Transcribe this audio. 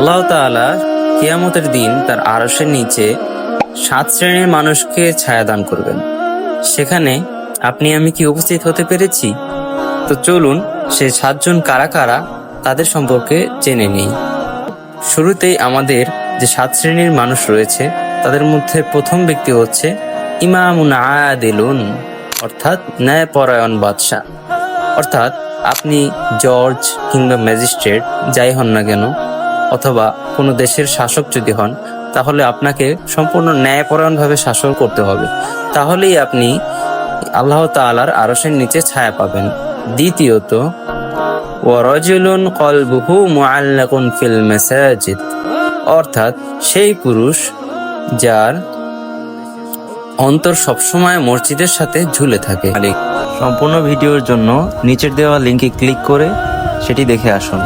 আল্লাহ তাআলা কিয়ামতের দিন তার আরশের নিচে 7 শ্রেণীর মানুষকে ছায়া দান করবেন। সেখানে আপনি আমি কি উপস্থিত হতে পেরেছি? তো চলুন সেই 7 জন কারা কারা তাদের সম্পর্কে জেনে নেই। শুরুতেই আমাদের যে 7 শ্রেণীর মানুষ রয়েছে তাদের মধ্যে প্রথম ব্যক্তি হচ্ছে ইমামুন আদিলুন, অর্থাৎ ন্যায়পরায়ণ বাদশাহ। অর্থাৎ আপনি জজ কিংবা ম্যাজিস্ট্রেট যাই হন না কেন, অথবা কোনো দেশের শাসক যদি হন, তাহলে আপনাকে সম্পূর্ণ ন্যায়পরায়ণভাবে শাসন করতে হবে। তাহলেই আপনি আল্লাহ তাআলার আরশের নিচে ছায়া পাবেন। দ্বিতীয়ত, ওয়ারাজুলুন কলবুহু মুআল্লাকুন ফিল মাসাজিদ, অর্থাৎ সেই পুরুষ যার অন্তর সবসময় মসজিদের সাথে ঝুলে থাকে। সম্পূর্ণ ভিডিওর জন্য নিচের দেওয়া লিঙ্কে ক্লিক করে সেটি দেখে আসুন।